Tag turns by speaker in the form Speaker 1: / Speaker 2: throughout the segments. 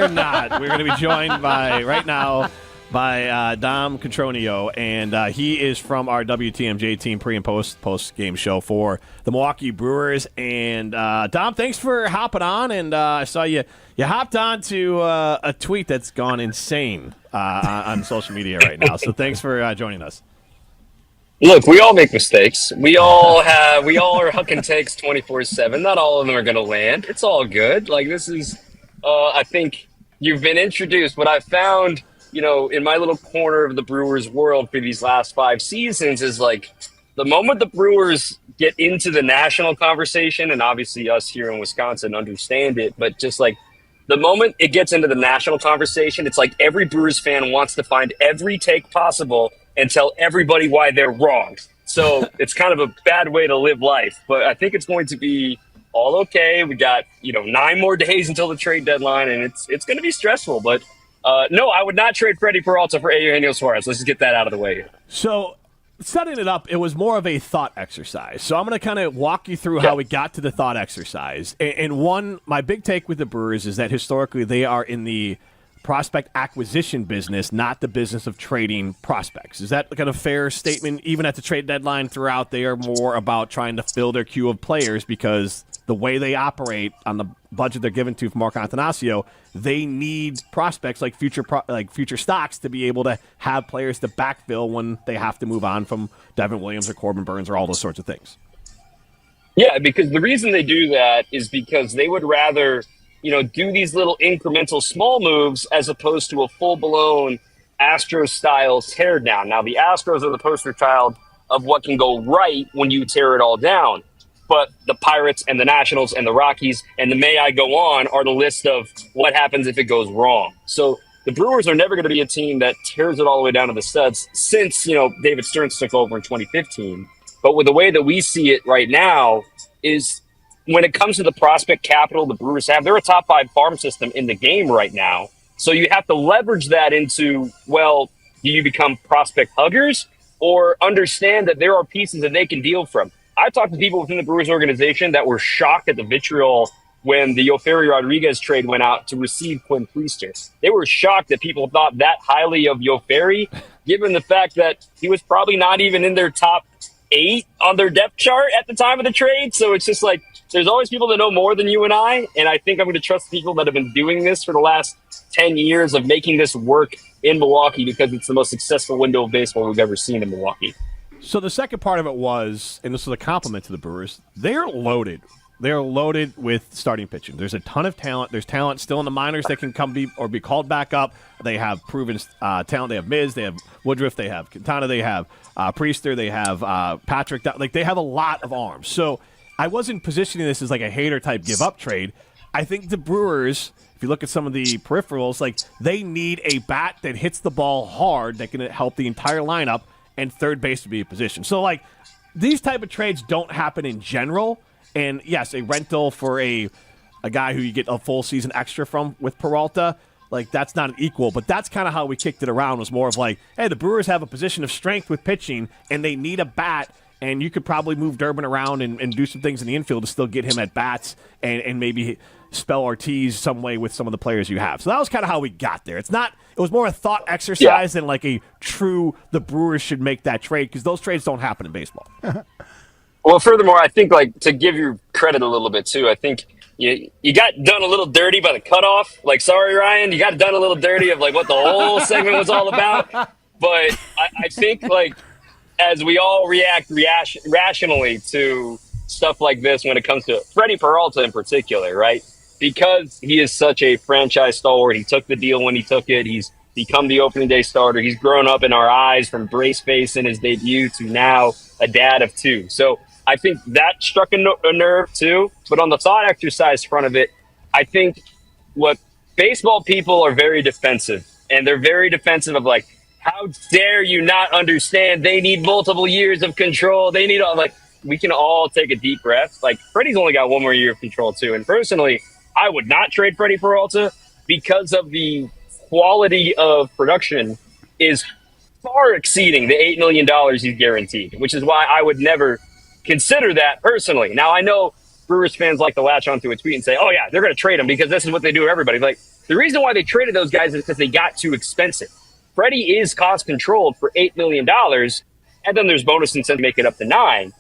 Speaker 1: we're not. We're going to be joined right now by Dom Cotroneo, and he is from our WTMJ team pre- and post-game show for the Milwaukee Brewers. And, Dom, thanks for hopping on, and I saw you hopped on to a tweet that's gone insane on social media right now. So thanks for joining us.
Speaker 2: Look, we all make mistakes. We all are hucking takes 24/7. Not all of them are going to land. It's all good. Like, this is, I think you've been introduced. What I found, in my little corner of the Brewers world for these last 5 seasons is like the moment the Brewers get into the national conversation, and obviously us here in Wisconsin understand it, but just like the moment it gets into the national conversation, it's like every Brewers fan wants to find every take possible and tell everybody why they're wrong. So it's kind of a bad way to live life, but I think it's going to be all okay. We got, 9 more days until the trade deadline, and it's going to be stressful, but no, I would not trade Freddy Peralta for Eugenio Suarez. Let's just get that out of the way.
Speaker 1: So setting it up, it was more of a thought exercise. So I'm going to kind of walk you through how we got to the thought exercise. And my big take with the Brewers is that historically they are in the prospect acquisition business, not the business of trading prospects. Is that kind of fair statement? Even at the trade deadline throughout, they are more about trying to fill their queue of players because the way they operate on the budget they're given to from Mark Antanasio, they need prospects like future stocks to be able to have players to backfill when they have to move on from Devin Williams or Corbin Burns or all those sorts of things.
Speaker 2: Yeah, because the reason they do that is because they would rather do these little incremental small moves as opposed to a full-blown Astros-style tear down. Now, the Astros are the poster child of what can go right when you tear it all down. But the Pirates and the Nationals and the Rockies and the may I go on are the list of what happens if it goes wrong. So the Brewers are never going to be a team that tears it all the way down to the studs since, David Stearns took over in 2015. But with the way that we see it right now is when it comes to the prospect capital the Brewers have, they're a top 5 farm system in the game right now. So you have to leverage that into, well, do you become prospect huggers or understand that there are pieces that they can deal from? I talked to people within the Brewers organization that were shocked at the vitriol when the Yoferi Rodriguez trade went out to receive Quinn Priester. They were shocked that people thought that highly of Yoferi, given the fact that he was probably not even in their top 8 on their depth chart at the time of the trade. So it's just like, there's always people that know more than you and I think I'm going to trust people that have been doing this for the last 10 years of making this work in Milwaukee because it's the most successful window of baseball we've ever seen in Milwaukee.
Speaker 1: So the second part of it was, and this was a compliment to the Brewers, they're loaded. They're loaded with starting pitching. There's a ton of talent. There's talent still in the minors that can come be called back up. They have proven talent. They have Miz. They have Woodruff. They have Quintana. They have Priester. They have Patrick. They have a lot of arms. So I wasn't positioning this as like a hater-type give-up trade. I think the Brewers, if you look at some of the peripherals, they need a bat that hits the ball hard that can help the entire lineup, and third base to be a position. So, these type of trades don't happen in general. And, yes, a rental for a guy who you get a full season extra from with Peralta, that's not an equal. But that's kind of how we kicked it around, was more of hey, the Brewers have a position of strength with pitching, and they need a bat. And you could probably move Durbin around and do some things in the infield to still get him at bats and maybe spell Ortiz some way with some of the players you have. So that was kind of how we got there. It was more a thought exercise than a true the Brewers should make that trade because those trades don't happen in baseball.
Speaker 2: Well, furthermore, I think to give you credit a little bit too, I think you got done a little dirty by the cutoff. Sorry, Ryan, you got done a little dirty of what the whole segment was all about. But I think as we all react rationally to stuff like this when it comes to Freddy Peralta in particular, right? Because he is such a franchise stalwart. He took the deal when he took it. He's become the opening day starter. He's grown up in our eyes from brace face in his debut to now a dad of 2. So I think that struck a nerve too. But on the thought exercise front of it, I think what baseball people are very defensive. And they're very defensive of how dare you not understand they need multiple years of control. They need we can all take a deep breath. Freddie's only got 1 more year of control too. And personally, I would not trade Freddy Peralta because of the quality of production is far exceeding the $8 million he's guaranteed, which is why I would never consider that personally. Now, I know Brewers fans like to latch onto a tweet and say, oh, yeah, they're going to trade him because this is what they do to everybody. Like, the reason why they traded those guys is because they got too expensive. Freddie is cost controlled for $8 million, and then there's bonus incentive to make it up to $9 million.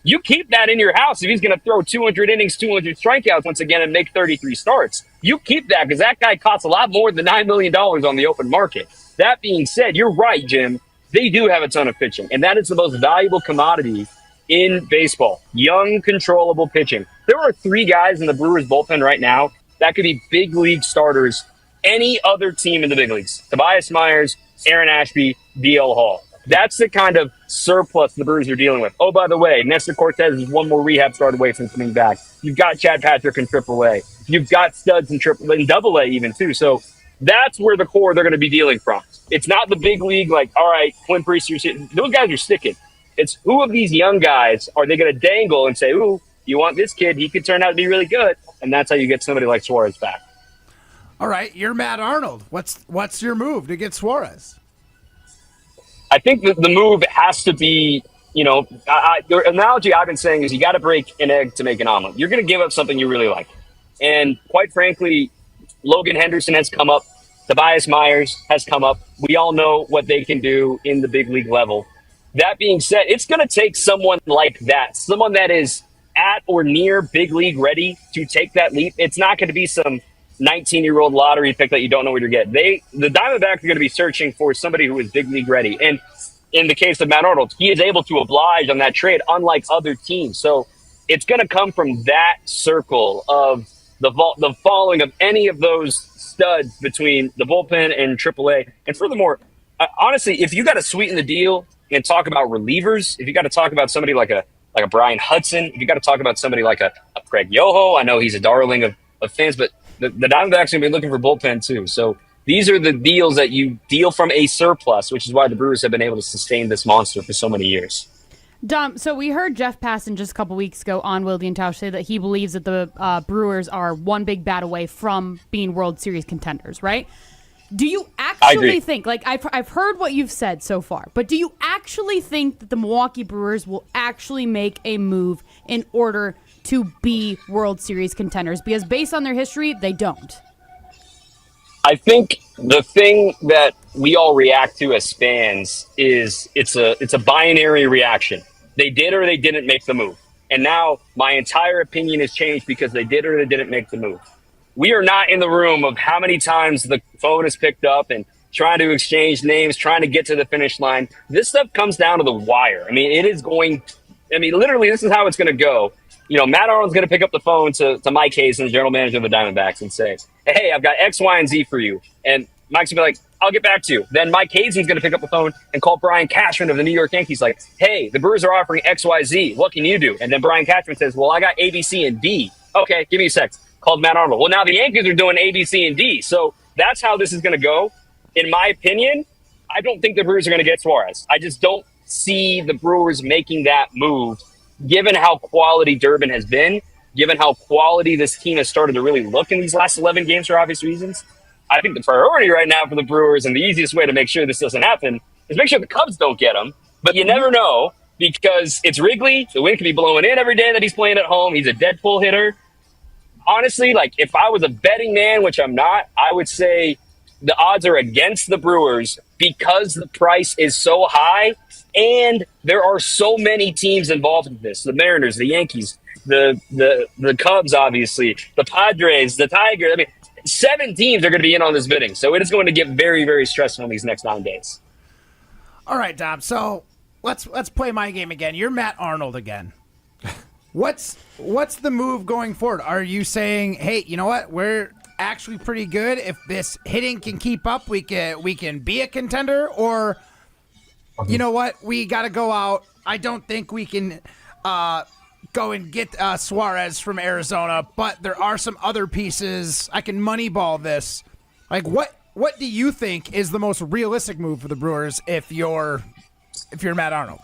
Speaker 2: You keep that in your house if he's going to throw 200 innings, 200 strikeouts once again and make 33 starts. You keep that because that guy costs a lot more than $9 million on the open market. That being said, you're right, Jim. They do have a ton of pitching, and that is the most valuable commodity in baseball. Young, controllable pitching. There are 3 guys in the Brewers bullpen right now that could be big league starters any other team in the big leagues. Tobias Myers, Aaron Ashby, DL Hall. That's the kind of surplus the Brewers are dealing with. Oh, by the way, Nestor Cortez is one more rehab start away from coming back. You've got Chad Patrick in AAA. You've got studs in AA even too. So that's where the core they're going to be dealing from. It's not the big league like, all right, Clint Priester, those guys are sticking. It's who of these young guys are they going to dangle and say, ooh, you want this kid? He could turn out to be really good. And that's how you get somebody like Suarez back.
Speaker 3: All right, you're Matt Arnold. What's your move to get Suarez?
Speaker 2: I think that the move has to be, the analogy I've been saying is you got to break an egg to make an omelet. You're going to give up something you really like. And quite frankly, Logan Henderson has come up. Tobias Myers has come up. We all know what they can do in the big league level. That being said, it's going to take someone like that, someone that is at or near big league ready to take that leap. It's not going to be some 19-year-old lottery pick that you don't know what you're getting. The Diamondbacks are going to be searching for somebody who is big league ready. And in the case of Matt Arnold, he is able to oblige on that trade, unlike other teams. So it's going to come from that circle of the following of any of those studs between the bullpen and AAA. And furthermore, honestly, if you got to sweeten the deal and talk about relievers, if you got to talk about somebody like a Brian Hudson, if you got to talk about somebody like a Craig Yoho, I know he's a darling of fans, but the Diamondbacks are going to be looking for bullpen too. So these are the deals that you deal from a surplus, which is why the Brewers have been able to sustain this monster for so many years.
Speaker 4: Dom, so we heard Jeff Passan just a couple weeks ago on Wilde and Tausch say that he believes that the Brewers are one big bat away from being World Series contenders, right? Do you actually think, like I've heard what you've said so far, but do you actually think that the Milwaukee Brewers will actually make a move in order to be World Series contenders? Because based on their history, they don't.
Speaker 2: I think the thing that we all react to as fans is it's a binary reaction. They did or they didn't make the move. And now my entire opinion has changed because they did or they didn't make the move. We are not in the room of how many times the phone is picked up and trying to exchange names, trying to get to the finish line. This stuff comes down to the wire. I mean, literally, this is how it's going to go. Matt Arnold's going to pick up the phone to Mike Hazen, general manager of the Diamondbacks, and say, hey, I've got X, Y, and Z for you. And Mike's going to be like, I'll get back to you. Then Mike Hazen's going to pick up the phone and call Brian Cashman of the New York Yankees like, hey, the Brewers are offering X, Y, Z. What can you do? And then Brian Cashman says, well, I got A, B, C, and D. Okay, give me a sec. Called Matt Arnold. Well, now the Yankees are doing A, B, C, and D. So that's how this is going to go. In my opinion, I don't think the Brewers are going to get Suarez. I just don't see the Brewers making that move, given how quality Durbin has been, given how quality this team has started to really look in these last 11 games for obvious reasons. I think the priority right now for the Brewers, and the easiest way to make sure this doesn't happen, is make sure the Cubs don't get him. But you never know, because it's Wrigley. The wind could be blowing in every day that he's playing at home. He's a dead pull hitter. Honestly, if I was a betting man, which I'm not, I would say the odds are against the Brewers because the price is so high and there are so many teams involved in this. The Mariners, the Yankees, the Cubs, obviously, the Padres, the Tigers. I mean, 7 teams are going to be in on this bidding. So it is going to get very, very stressful in these next 9 days.
Speaker 3: All right, Dom. So let's play my game again. You're Matt Arnold again. What's the move going forward? Are you saying, hey, you know what? We're actually pretty good. If this hitting can keep up, we can be a contender. Or, you know what? We got to go out. I don't think we can go and get Suarez from Arizona, but there are some other pieces. I can moneyball this. Like, what do you think is the most realistic move for the Brewers if you're Matt Arnold?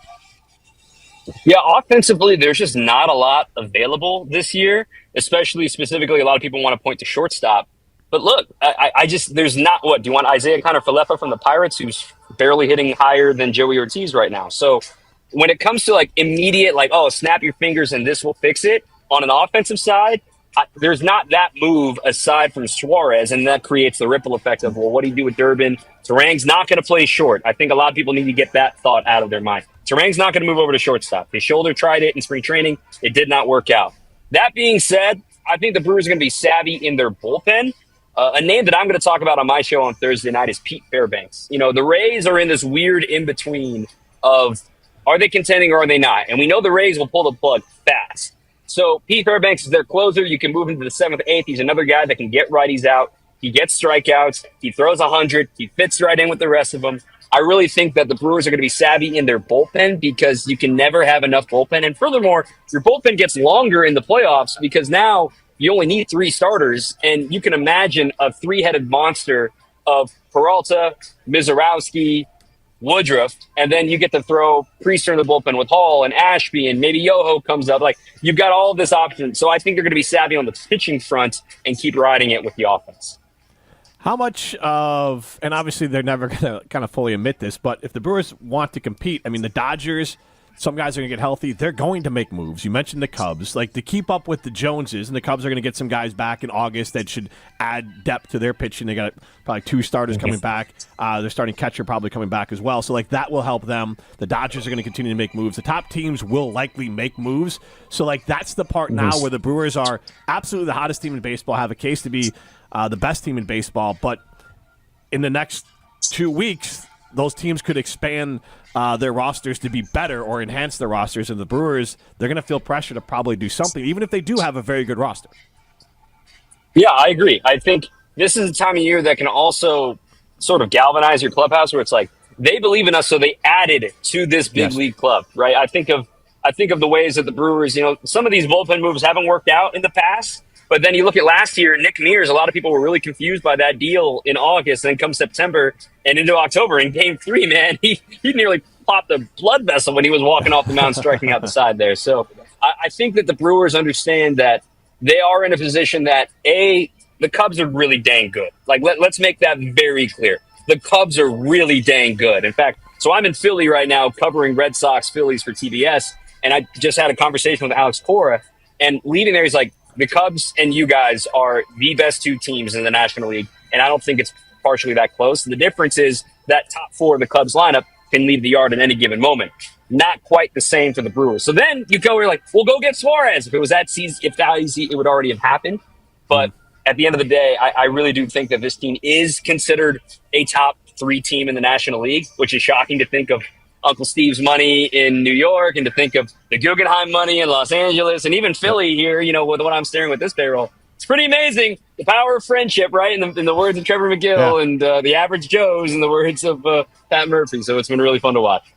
Speaker 2: Yeah, offensively, there's just not a lot available this year, specifically a lot of people want to point to shortstop. But look, I just, there's not, do you want Isaiah Kiner-Falefa from the Pirates, who's barely hitting higher than Joey Ortiz right now? So when it comes to immediate, snap your fingers and this will fix it, on an offensive side, there's not that move aside from Suarez, and that creates the ripple effect of, well, what do you do with Durbin? Terang's not going to play short. I think a lot of people need to get that thought out of their mind. Terang's not going to move over to shortstop. His shoulder tried it in spring training. It did not work out. That being said, I think the Brewers are going to be savvy in their bullpen. A name that I'm going to talk about on my show on Thursday night is Pete Fairbanks. You know, the Rays are in this weird in-between of, are they contending or are they not? And we know the Rays will pull the plug fast. So Pete Fairbanks is their closer. You can move him to the 7th, 8th. He's another guy that can get righties out. He gets strikeouts. He throws 100. He fits right in with the rest of them. I really think that the Brewers are going to be savvy in their bullpen because you can never have enough bullpen. And furthermore, your bullpen gets longer in the playoffs because now you only need 3 starters. And you can imagine a 3-headed monster of Peralta, Mizorowski, Woodruff, and then you get to throw Priester in the bullpen with Hall and Ashby, and maybe Yoho comes up. Like, you've got all of this option. So I think they're going to be savvy on the pitching front and keep riding it with the offense.
Speaker 1: How much of, and obviously they're never going to kind of fully admit this, but if the Brewers want to compete, I mean, the Dodgers, some guys are going to get healthy. They're going to make moves. You mentioned the Cubs. Like, to keep up with the Joneses, and the Cubs are going to get some guys back in August that should add depth to their pitching. They got probably 2 starters coming back. Their starting catcher probably coming back as well. So, like, that will help them. The Dodgers are going to continue to make moves. The top teams will likely make moves. So, like, that's the part now where the Brewers are absolutely the hottest team in baseball, have a case to be the best team in baseball. But in the next 2 weeks, those teams could expand their rosters to be better or enhance their rosters. And the Brewers, they're going to feel pressure to probably do something, even if they do have a very good roster.
Speaker 2: Yeah, I agree. I think this is a time of year that can also sort of galvanize your clubhouse where it's like, they believe in us, so they added to this big league club, right? I think of the ways that the Brewers, you know, some of these bullpen moves haven't worked out in the past. But then you look at last year, Nick Mears, a lot of people were really confused by that deal in August. And then come September and into October in Game 3, man, he nearly popped a blood vessel when he was walking off the mound, striking out the side there. So I think that the Brewers understand that they are in a position that, the Cubs are really dang good. Like, let's make that very clear. The Cubs are really dang good. In fact, so I'm in Philly right now covering Red Sox Phillies for TBS. And I just had a conversation with Alex Cora. And leading there, he's like, the Cubs and you guys are the best 2 teams in the National League, and I don't think it's partially that close. And the difference is that top 4 of the Cubs lineup can leave the yard at any given moment. Not quite the same for the Brewers. So then you go, you're like, well, go get Suarez. If it was that easy, it would already have happened. But at the end of the day, I really do think that this team is considered a top 3 team in the National League, which is shocking to think of Uncle Steve's money in New York and to think of the Guggenheim money in Los Angeles and even Philly here, you know, with what I'm staring with this payroll. It's pretty amazing. The power of friendship, right? In the words of Trevor McGill and the average Joes in the words of Pat Murphy. So it's been really fun to watch.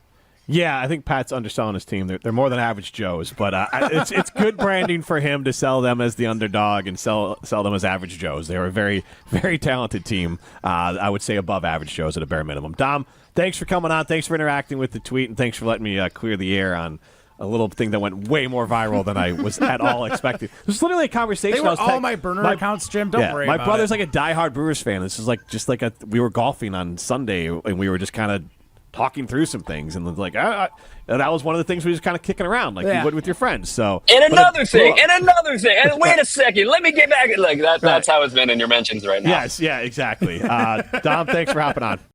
Speaker 1: Yeah, I think Pat's underselling his team. They're more than average Joes, but it's good branding for him to sell them as the underdog and sell them as average Joes. They're a very, very talented team. I would say above average Joes at a bare minimum. Dom, thanks for coming on. Thanks for interacting with the tweet, and thanks for letting me clear the air on a little thing that went way more viral than I was at all expecting. It was literally a conversation.
Speaker 3: They were all my burner accounts, Jim. Don't worry about it.
Speaker 1: My brother's like a diehard Brewers fan. This is like we were golfing on Sunday, and we were just kind of talking through some things, and like that was one of the things we were just kind of kicking around like you would with your friends. So
Speaker 2: and another thing, and wait a second, let me get back. Like that's how it's been in your mentions right now.
Speaker 1: Yes, yeah, exactly. Dom, thanks for hopping on.